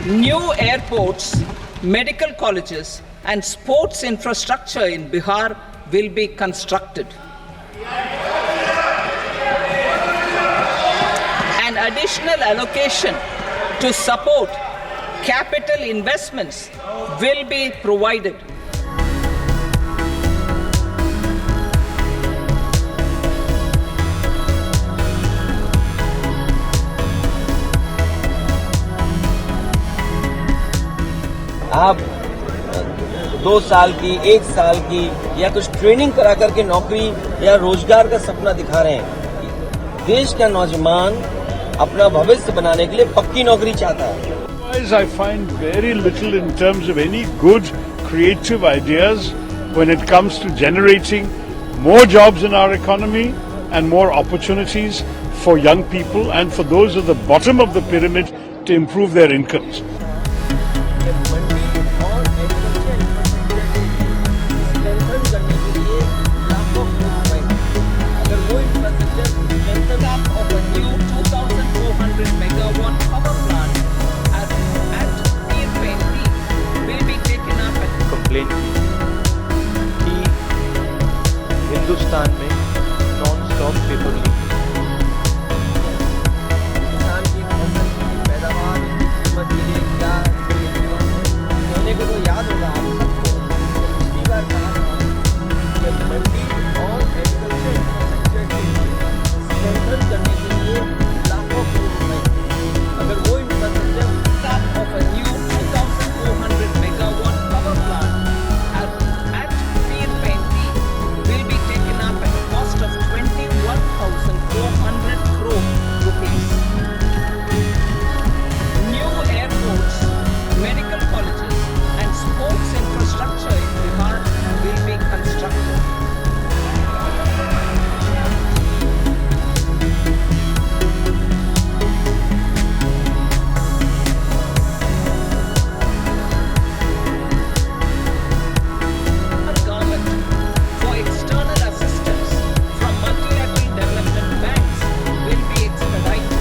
New airports, medical colleges, and sports infrastructure in Bihar will be constructed. An additional allocation to support capital investments will be provided. आप 2 साल की 1 साल की या कुछ training करा करके नौकरी या रोजगार का सपना दिखा रहे हैं। देश का नौजवान अपना भविष्य बनाने के लिए पक्की नौकरी चाहता है। I find very little in terms of any good creative ideas when it comes to generating more jobs in our economy and more opportunities for young people and for those at the bottom of the pyramid to improve their incomes. Complain की हिंदुस्तान में non stop paper leak, किसान की फसल की पैदावार की कीमत के लिए क्या कहने को तो याद होगा आप सबको। पिछली बार कहा था कि मंडी और एग्रीकल्चर इंफ्रास्ट्रक्चर के लिए स्ट्रेंथन करने के लिए लाखों करोड़ रुपए, अगर वो infrastructure of a new 2400 megawatt power plant at Pir Painti will be taken up at a cost of 21,400 crore rupees. New airports, medical colleges, and sports infrastructure in Bihar will be constructed. Government for external assistance from multilateral development banks will be expedited.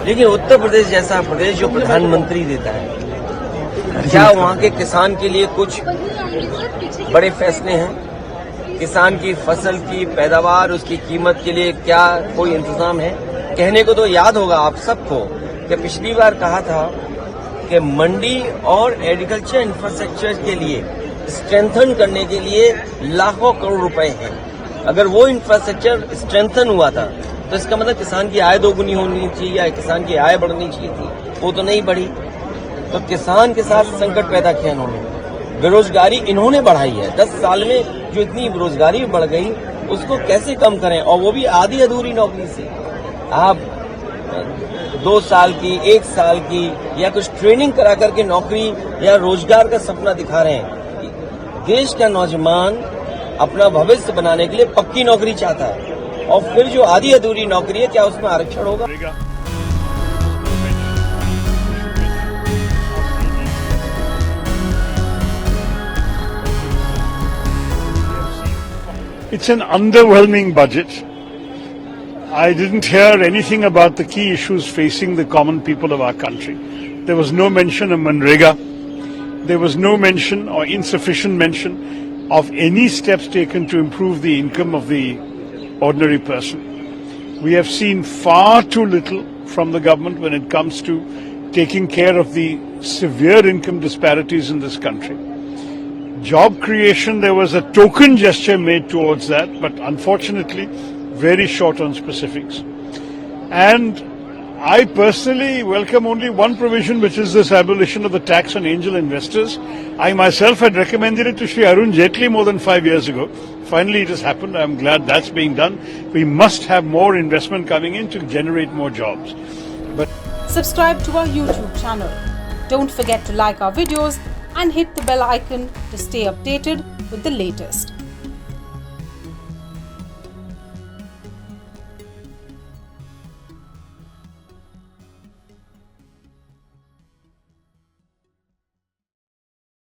लेकिन उत्तर प्रदेश जैसा प्रदेश जो प्रधानमंत्री देता है, क्या वहाँ के किसान के लिए कुछ बड़े फैसले हैं? किसान की फसल की पैदावार, उसकी कीमत के लिए क्या कोई इंतजाम है? कहने को तो याद होगा आप सबको कि पिछली बार कहा था कि मंडी और एग्रीकल्चर इंफ्रास्ट्रक्चर के लिए स्ट्रेंथन करने के लिए लाखों करोड़ रुपए हैं। अगर वो इंफ्रास्ट्रक्चर स्ट्रेंथन हुआ था तो इसका मतलब किसान की आय दोगुनी होनी चाहिए या किसान की आय बढ़नी चाहिए थी, वो तो नहीं बढ़ी। तो किसान के साथ संकट पैदा किया इन्होंने, बेरोजगारी इन्होंने बढ़ाई है। 10 साल में जो इतनी बेरोजगारी बढ़ गई उसको कैसे कम करें, और वो भी आधी अधूरी नौकरी से। आप 2 साल की 1 साल की या कुछ ट्रेनिंग करा करके नौकरी या रोजगार का सपना दिखा रहे हैं। देश का नौजवान अपना भविष्य बनाने के लिए पक्की नौकरी चाहता है, और फिर जो आधी अधूरी नौकरी है क्या उसमें आरक्षण होगा? It's an underwhelming budget. I didn't hear anything about the key issues facing the common people of our country. There was no mention of Manrega. There was no mention or insufficient mention of any steps taken to improve the income of the ordinary person. We have seen far too little from the government when it comes to taking care of the severe income disparities in this country. Job creation, there was a token gesture made towards that, but unfortunately, very short on specifics. And I personally welcome only one provision, which is this abolition of the tax on angel investors. I myself had recommended it to Shri Arun Jaitley more than 5 years ago. Finally, it has happened. I'm glad that's being done. We must have more investment coming in to generate more jobs. But Subscribe to our YouTube channel. Don't forget to like our videos and hit the bell icon to stay updated with the latest.